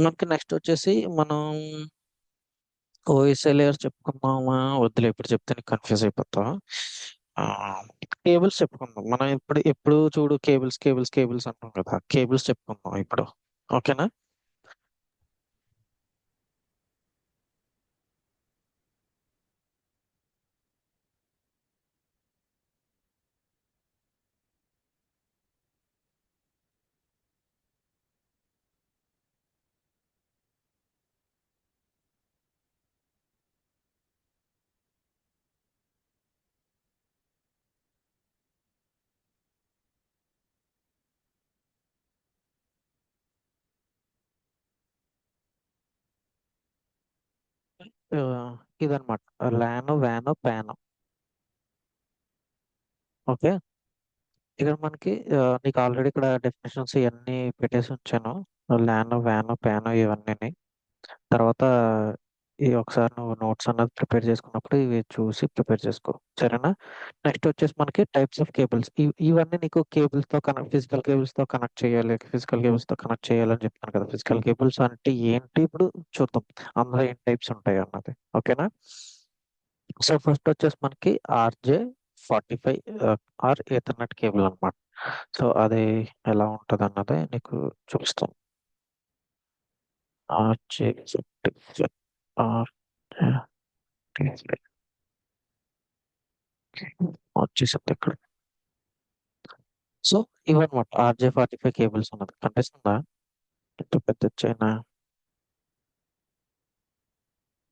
మనకి నెక్స్ట్ వచ్చేసి మనం ఓఎస్ఎల్ లేయర్స్ చెప్పుకుందామా వద్దులే, ఇప్పుడు చెప్తే నీకు కన్ఫ్యూజ్ అయిపోతాం. కేబుల్స్ చెప్పుకుందాం. మనం ఇప్పుడు ఎప్పుడు చూడు కేబుల్స్ కేబుల్స్ కేబుల్స్ అంటాం కదా, కేబుల్స్ చెప్పుకుందాం ఇప్పుడు. ఓకేనా. ఆ, ఇదన్నమాట ల్యాన్, వ్యాన్, ప్యాన్. ఓకే. ఇక్కడ మనకి నీకు ఆల్రెడీ ఇక్కడ డెఫినేషన్స్ ఇవన్నీ పెట్టేసి ఉంచాను. ల్యాన్, వ్యాన్, ప్యాన్ ఇవన్నీ. తర్వాత ఈ ఒకసారి నువ్వు నోట్స్ అన్నది ప్రిపేర్ చేసుకున్నప్పుడు ఇవి చూసి ప్రిపేర్ చేసుకో, సరేనా. నెక్స్ట్ వచ్చేసి మనకి టైప్స్ ఆఫ్ కేబుల్స్. ఇవన్నీ నీకు కేబుల్స్ తో కనెక్ట్, ఫిజికల్ కేబుల్స్ తో కనెక్ట్ చేయాలి, ఫిజికల్ కేబుల్స్ తో కనెక్ట్ చేయాలని చెప్తాను కదా. ఫిజికల్ కేబుల్స్ అంటే ఏంటి ఇప్పుడు చూద్దాం, అందులో ఏం టైప్స్ ఉంటాయి అన్నది. ఓకేనా. సో ఫస్ట్ వచ్చేసి మనకి RJ45 ఆర్ ఈథర్నెట్ కేబుల్ అన్నమాట. సో అది ఎలా ఉంటది అన్నది నీకు చూపిస్తాను. RJ45 ఆర్ వచ్చేసింది ఇక్కడ. సో ఇవన్నమాట RJ45 కేబుల్స్ అన్నది. కనిపిస్తుందా ఎంత పెద్ద చైనా?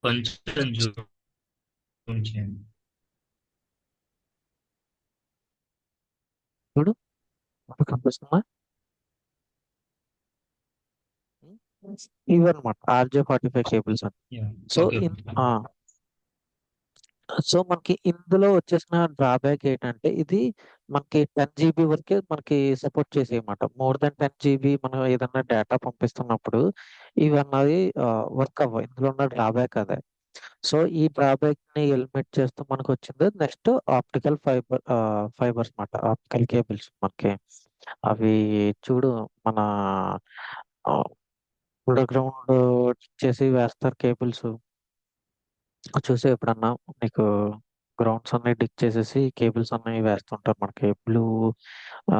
కొంచెం జూమ్ చేయండి. చూడు, ఇప్పుడు కనిపిస్తుందా? ఇవన్నమాట RJ45 కేబుల్స్ అని. Yeah. So okay. In so మనకి ఇందులో వచ్చేసిన డ్రాబ్యాక్ ఏంటంటే ఇది మనకి 10 GB వరకే మనకి సపోర్ట్ చేసేయమాట. మోర్ దెన్ 10 GB మనం ఏదన్నా డేటా పంపిస్తున్నప్పుడు ఇవన్నది వర్క్ అవ్వవు. ఇందులో ఉన్న డ్రాబ్యాక్ అదే. సో ఈ డ్రాబ్యాక్ ని ఎలిమినేట్ చేస్తూ మనకు వచ్చింది నెక్స్ట్ ఆప్టికల్ ఫైబర్స్ మాట, ఆప్టికల్ కేబుల్స్ మనకి అవి చూడు మన అండర్ గ్రౌండ్ చేసి వేస్తారు కేబుల్స్. చూసే ఎప్పుడన్నా నీకు గ్రౌండ్స్ అన్ని డిక్ చేసేసి కేబుల్స్ అన్ని వేస్తుంటారు మనకి బ్లూ, ఆ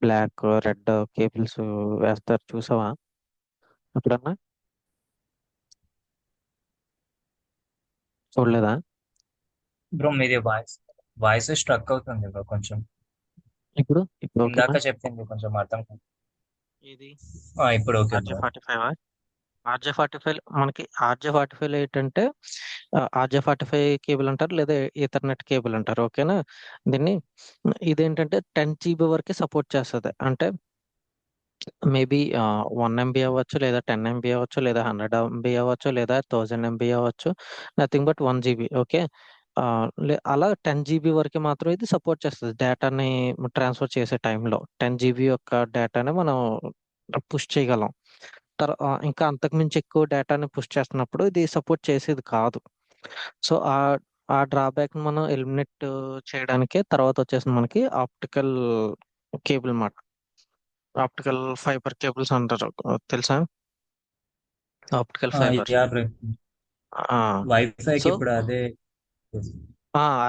బ్లాక్, రెడ్ కేబుల్స్ వేస్తారు చూసావా ఎప్పుడన్నా? చూడలేదా? బ్రో మీది వాయిస్ వాయిస్ స్ట్రక్ అవుతుంది బ్రో కొంచెం. ఇప్పుడు ఓకేనా? ఇందాక చెప్పింది కొంచెం అర్థం కాదు. ఇది ఇప్పుడు ఓకే ఆర్జే బ్రో. 45. ఆర్జే 45 మనకి ఆర్జే 45 ఏంటంటే ఆర్జే 45 కేబుల్ అంటారు లేదా ఈథర్నెట్ కేబుల్ అంటారు, ఓకేనా? దీన్ని ఇదేంటంటే 10 GB వరకే సపోర్ట్ చేస్తుంది. అంటే మేబీ 1 MB అవ్వచ్చు, లేదా 10 MB అవ్వచ్చు, లేదా 100 MB అవ్వచ్చు, లేదా 1000 MB అవ్వచ్చు. Nothing but 1 GB, okay. అలా 10 GB వరకు మాత్రం ఇది సపోర్ట్ చేస్తుంది డేటాని ట్రాన్స్ఫర్ చేసే టైంలో. 10 GB యొక్క డేటాని మనం పుష్ చేయగలం. ఇంకా అంతకు మించి ఎక్కువ డేటాని పుష్ చేస్తున్నప్పుడు ఇది సపోర్ట్ చేసేది కాదు. సో ఆ డ్రాబ్యాక్ మనం ఎలిమినేట్ చేయడానికే తర్వాత వచ్చేసింది మనకి ఆప్టికల్ కేబుల్ మాట. ఆప్టికల్ ఫైబర్ కేబుల్స్ అంటారు, తెలుసా? Optical fibre. Yeah bro. ఆ వైఫైకి సో ఇప్పుడు అదే.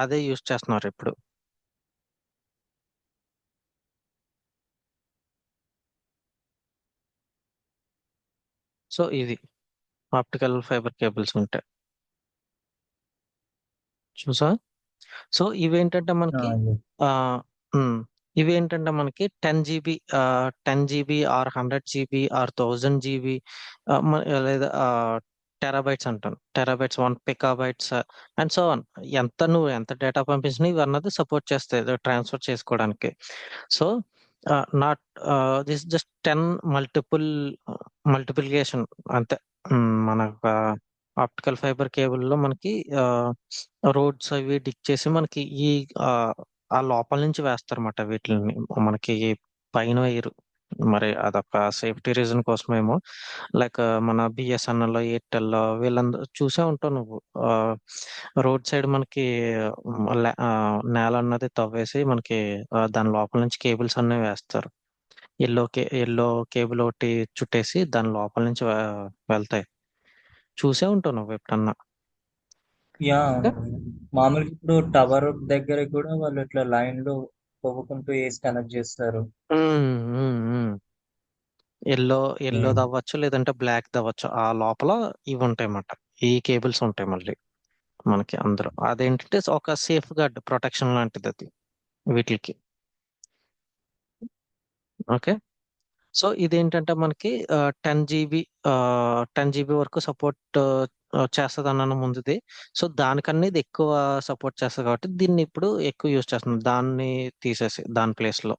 అదే యూజ్ చేస్తున్నారు ఇప్పుడు. సో ఇది ఆప్టికల్ ఫైబర్ కేబుల్స్ ఉంటాయి చూసా. సో ఇవేంటంటే మనకి ఆ ఉమ్, ఇవేంటంటే మనకి 10 GB, 10 GB or 100 GB or 1000 GB, లేదా టెరాబైట్స్ అంటాను, terabytes 1 PB and so on. నువ్వు ఎంత డేటా పంపించినా ఇవి అన్నది సపోర్ట్ చేస్తాయి ట్రాన్స్ఫర్ చేసుకోవడానికి. So not this just 10 multiplication అంతే. మన ఆప్టికల్ ఫైబర్ కేబుల్లో మనకి రోడ్స్ అవి డిక్ చేసి మనకి ఆ ఆ లోపల నుంచి వేస్తారన్నమాట వీటిని మనకి పైన వేయరు. మరి అదొక సేఫ్టీ రీజన్ కోసమేమో. లైక్ మన బిఎస్ఎన్ఎల్, ఎయిర్టెల్ వీళ్ళందరూ చూసే ఉంటావు నువ్వు. రోడ్ సైడ్ మనకి నేల అన్నది తవ్వేసి మనకి దాని లోపల నుంచి కేబుల్స్ అన్ని వేస్తారు. ఎల్లో కేబుల్ ఒకటి చుట్టేసి దాని లోపల నుంచి వెళ్తాయి. చూసే ఉంటావు నువ్వు ఎప్పుడన్నా. యా అవును. మామూలుగా ఇప్పుడు టవర్ దగ్గర కూడా వాళ్ళు ఇట్లా లైన్ లో తవ్వుకుంటూ వేసి కనెక్ట్ చేస్తారు. ఎల్లో ఎల్లో ఉమ్. దవ్వచ్చు లేదంటే బ్లాక్ దవ్వచ్చు, ఆ లోపల ఇవి ఉంటాయి అన్నమాట. ఈ కేబుల్స్ ఉంటాయి మళ్ళీ మనకి అందులో. అదేంటంటే ఒక సేఫ్ గార్డ్ ప్రొటెక్షన్ లాంటిది అది వీటికి. ఓకే. సో ఇదేంటంటే మనకి 10 GB, 10 GB వరకు సపోర్ట్ చేస్తుంది అన్నాను ముందుది. సో దానికన్నా ఇది ఎక్కువ సపోర్ట్ చేస్తుంది కాబట్టి దీన్ని ఇప్పుడు ఎక్కువ యూజ్ చేస్తున్నాం, దాన్ని తీసేసి దాని ప్లేస్ లో.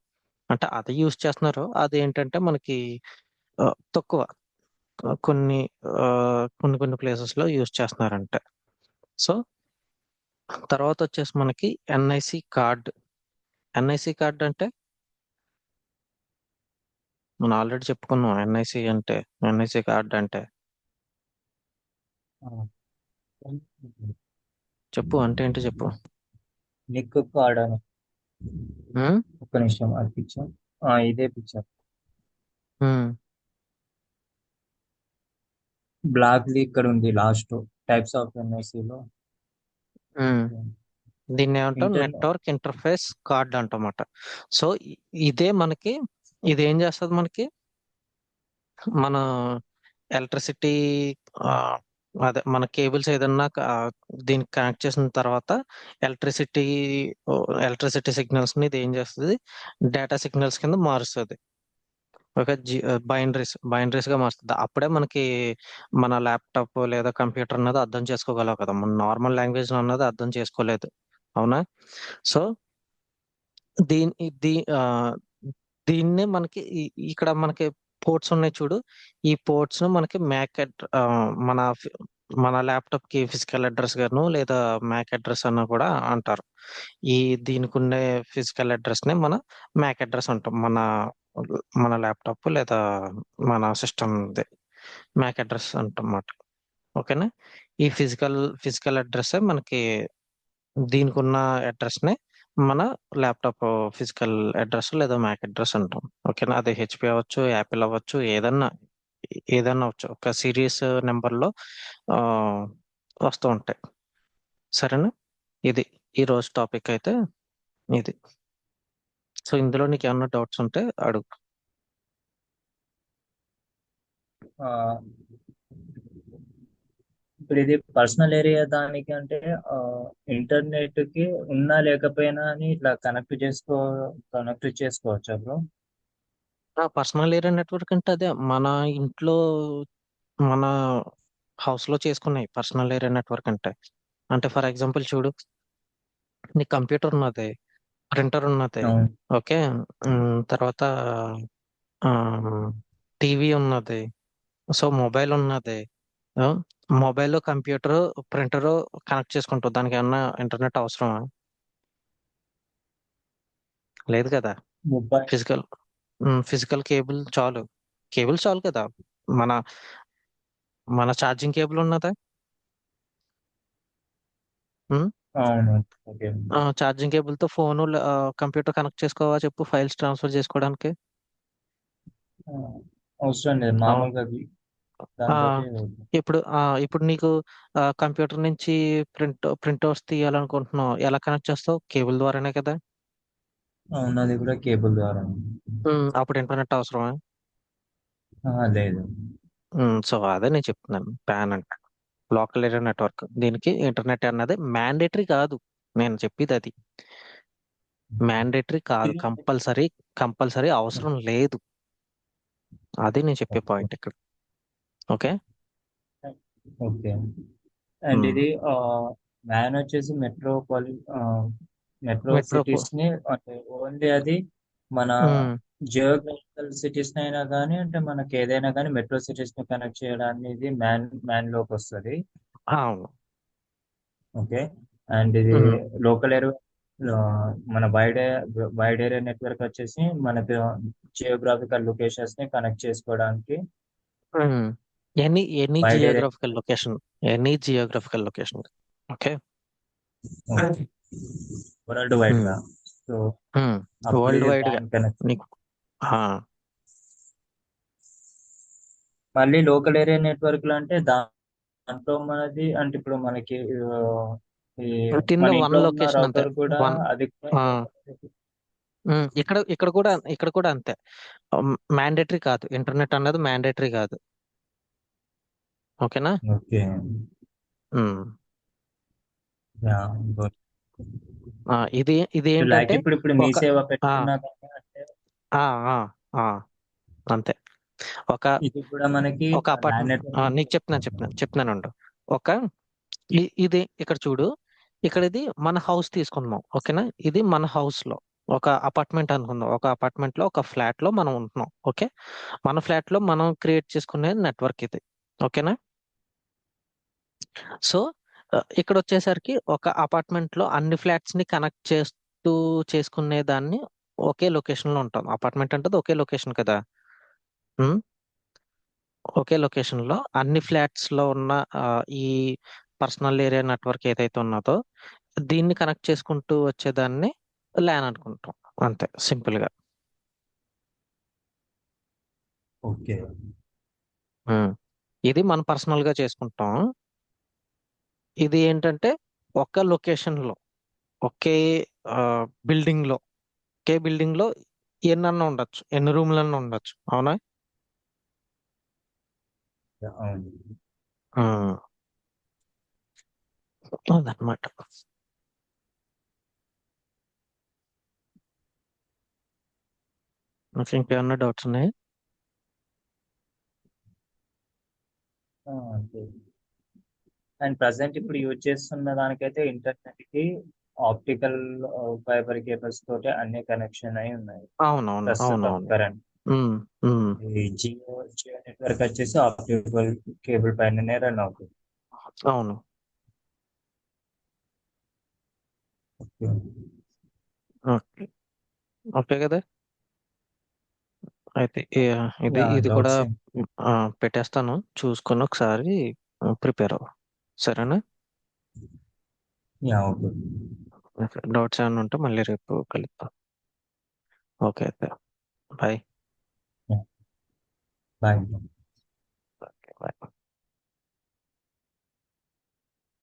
అంటే అది యూజ్ చేస్తున్నారు, అది ఏంటంటే మనకి ఆ, తక్కువ కొన్ని కొన్ని ప్లేసెస్ లో యూజ్ చేస్తున్నారంటే. సో తర్వాత వచ్చేసి మనకి ఎన్ఐసి కార్డ్. ఎన్ఐసి కార్డ్ అంటే మనం ఆల్రెడీ చెప్పుకున్నాం. ఎన్ఐసి కార్డ్ అంటే ఆ. చెప్పు, అంటే ఏంటి చెప్పు. నిక్ కార్డ్ అని. ఉమ్, ఒక్క నిమిషం అది పిక్చర్. ఇదే పిక్చర్. ఉమ్, బ్లాక్ ది ఇక్కడ ఉంది లాస్ట్. టైప్స్ ఆఫ్ ఎన్ఐసి లో. ఉమ్. దీన్ని ఏమంటాం? ఇంటర్. నెట్వర్క్ ఇంటర్ఫేస్ కార్డ్ అంటమాట. సో ఇదే మనకి ఇదేం చేస్తుంది మనకి మన ఎలక్ట్రిసిటీ, అదే మన కేబుల్స్ ఏదన్నా దీనికి కనెక్ట్ చేసిన తర్వాత ఎలక్ట్రిసిటీ ఎలక్ట్రిసిటీ సిగ్నల్స్ ని ఇది ఏం చేస్తుంది, డేటా సిగ్నల్స్ కింద మారుస్తుంది. ఒక బైనరీస్ గా మారుస్తుంది. అప్పుడే మనకి మన ల్యాప్టాప్ లేదా కంప్యూటర్ అన్నది అర్థం చేసుకోగలవు కదా, మన నార్మల్ లాంగ్వేజ్ అన్నది అర్థం చేసుకోలేదు, అవునా? సో దీని దీ ఆ, దీన్నే మనకి ఇక్కడ మనకి పోర్ట్స్ ఉన్నాయి చూడు. ఈ పోర్ట్స్ ను మనకి మ్యాక్ మన మన ల్యాప్టాప్ కి ఫిజికల్ అడ్రస్ గాను లేదా మ్యాక్ అడ్రస్ అన్న కూడా అంటారు. ఈ దీనికి ఉండే ఫిజికల్ అడ్రస్ నే మన మ్యాక్ అడ్రస్ అంటాం. మన మన ల్యాప్టాప్ లేదా మన సిస్టమ్ మ్యాక్ అడ్రస్ అంటాం అన్నమాట. ఓకేనా. ఈ ఫిజికల్ అడ్రస్ మనకి దీనికి ఉన్న అడ్రస్ నే మన ల్యాప్టాప్ ఫిజికల్ అడ్రస్ లేదా మ్యాక్ అడ్రస్ అంటాం. ఓకేనా. అది హెచ్పి అవ్వచ్చు, యాపిల్ అవ్వచ్చు, ఏదన్నా అవ్వచ్చు. ఒక సిరీస్ నెంబర్లో ఆ, వస్తూ ఉంటాయి. సరేనా. ఇది ఈ రోజు టాపిక్ అయితే ఇది. సో ఇందులో నీకు ఏమన్నా డౌట్స్ ఉంటే అడుగు. ఆ, ఇప్పుడు ఇది పర్సనల్ ఏరియా దానికి అంటే ఇంటర్నెట్ కి ఉన్నా లేకపోయినా అని ఇట్లా కనెక్ట్ చేసుకోవచ్చా బ్రో? పర్సనల్ ఏరియా నెట్వర్క్ అంటే అదే మన ఇంట్లో మన హౌస్ లో చేసుకున్నాయి పర్సనల్ ఏరియా నెట్వర్క్ అంటే. అంటే ఫర్ ఎగ్జాంపుల్ చూడు, నీ కంప్యూటర్ ఉన్నది, ప్రింటర్ ఉన్నది, అవును. ఓకే, తర్వాత టీవీ ఉన్నది, సో మొబైల్ ఉన్నది. మొబైల్, కంప్యూటర్, ప్రింటర్ కనెక్ట్ చేసుకుంటావు. దానికి ఏమన్నా ఇంటర్నెట్ అవసరమా? లేదు కదా. మొబైల్. ఫిజికల్ ఫిజికల్ కేబుల్ చాలు కదా. మన మన ఛార్జింగ్ కేబుల్ ఉన్నదా? అవును. ఓకే. ఛార్జింగ్ కేబుల్ తో ఫోన్ కంప్యూటర్ కనెక్ట్ చేసుకోవా చెప్పు, ఫైల్స్ ట్రాన్స్ఫర్ చేసుకోవడానికి. ఆ, అవసరం లేదు అవును. మామూలుగా ఆ, దాంతో. ఇప్పుడు నీకు కంప్యూటర్ నుంచి ప్రింట్అవుట్స్ తీయాలనుకుంటున్నావు, ఎలా కనెక్ట్ చేస్తావు? కేబుల్ ద్వారానే కదా. అవును, అది కూడా కేబుల్ ద్వారా. అప్పుడు ఇంటర్నెట్ అవసరమా? లేదు. సో అదే నేను చెప్తున్నాను, ప్యాన్ అంటే లోకల్ ఏరియా నెట్వర్క్. దీనికి ఇంటర్నెట్ అన్నది మ్యాండేటరీ కాదు. నేను చెప్పేది అది మ్యాండేటరీ కాదు, ఇది కంపల్సరీ అవసరం లేదు. అది నేను చెప్పే పాయింట్ ఇక్కడ. ఓకే. ఓకే. అండ్ ఉమ్. ఇది వ్యాన్ వచ్చేసి మెట్రో మెట్రో సిటీస్ ని అంటే ఓన్లీ అది మన జియోగ్రఫికల్ సిటీస్ అయినా కానీ అంటే మనకి ఏదైనా కానీ మెట్రో సిటీస్ ని కనెక్ట్ చేయడానికి ఇది మ్యాన్ లోకి వస్తుంది. అవును. ఓకే. అండ్ ఇది ఉమ్. లోకల్ ఏరియా, మన వైడ్ ఏరియా నెట్వర్క్ వచ్చేసి మనకి జియోగ్రాఫికల్ లొకేషన్స్ ని కనెక్ట్ చేసుకోవడానికి um. Any wide area. Geographical location. Okay. World wide గా. సో అప్పుడు వరల్డ్ ఇది వైడ్ గా వ్యాన్ కనెక్ట్. నీకు. ఆ, మళ్ళీ లోకల్ ఏరియా నెట్వర్క్ లో అంటే దాంట్లో మనది అంటే ఇప్పుడు మనకి ఈ విత్ ఇన్ మన ద వన్ ఇంట్లో ఉన్న లొకేషన్ అంతే. రౌటర్ కూడా వన్. అది ఇక్కడ కూడా అంతే. మ్యాండేటరీ కాదు, ఇంటర్నెట్ అన్నది మ్యాండేటరీ కాదు. ఓకేనా. ఓకే. ఉమ్. గుడ్. ఇది లైక్ ఏంటంటే ఇప్పుడు మీ ఒక సేవ ఆ పెట్టుకున్నా కానీ అంటే ఆ ఆ ఆ అంతే. ఒక ఇది కూడా మనకి ఒక ల్యాండ్ అపార్ట్మెంట్ నీకు చెప్తున్నాను. ఒక ఇది ఇక్కడ చూడు. ఇక్కడ ఇది మన హౌస్ తీసుకుందాం. ఓకేనా. ఇది మన హౌస్ లో ఒక అపార్ట్మెంట్ అనుకుందాం. ఒక అపార్ట్మెంట్ లో ఒక ఫ్లాట్ లో మనం ఉంటున్నాం. ఓకే. మన ఫ్లాట్ లో మనం క్రియేట్ చేసుకునే నెట్వర్క్ ఇది. ఓకేనా. సో ఇక్కడ వచ్చేసరికి ఒక అపార్ట్మెంట్ లో అన్ని ఫ్లాట్స్ ని కనెక్ట్ చేసుకునే దాన్ని ఒకే లొకేషన్ లో ఉంటాం. అపార్ట్మెంట్ అంటే ఒకే లొకేషన్ కదా. ఉమ్, ఒకే లొకేషన్ లో అన్ని ఫ్లాట్స్ లో ఉన్న ఈ పర్సనల్ ఏరియా నెట్వర్క్ ఏదైతే ఉన్నదో దీన్ని కనెక్ట్ చేసుకుంటూ వచ్చేదాన్ని ల్యాన్ అనుకుంటాం. అంతే సింపుల్ గా. ఓకే. ఉమ్. ఇది మనం పర్సనల్ గా చేసుకుంటాం. ఇది ఏంటంటే ఒక లొకేషన్ లో ఒకే బిల్డింగ్ లో ఒకే బిల్డింగ్ లో ఎన్నన్నా ఉండొచ్చు, ఎన్ని రూమ్లన్నా ఉండొచ్చు. అవునా. అవును. ఉమ్. అదనమాట. నాకు ఇంకేమన్నా డౌట్స్ ఉన్నాయి? అంతే. అండ్ ప్రజెంట్ ఇప్పుడు యూజ్ చేస్తున్న దానికైతే ఇంటర్నెట్ కి ఆప్టికల్ ఫైబర్ కేబుల్స్ తోటి అన్ని కనెక్షన్ అయి ఉన్నాయి అవునవును, ప్రస్తుతం అవునవును. కరెంట్. ఉమ్. ఉమ్. ఈ జియో నెట్వర్క్ వచ్చేసి ఆప్టికల్ కేబుల్ పైననే రన్ అవుతుంది. అవును. ఓకే. ఓకే. ఓకే కదా. అయితే ఇది యా, ఇది కూడా డౌట్స్ ఏం పెట్టేస్తాను, చూసుకొని ఒకసారి ప్రిపేర్ అవ్వు. సరేనా? Yeah, okay. డౌట్స్ ఏమైనా ఉంటే మళ్ళీ రేపు కలుద్దాం. ఓకే అయితే. బాయ్. బాయ్.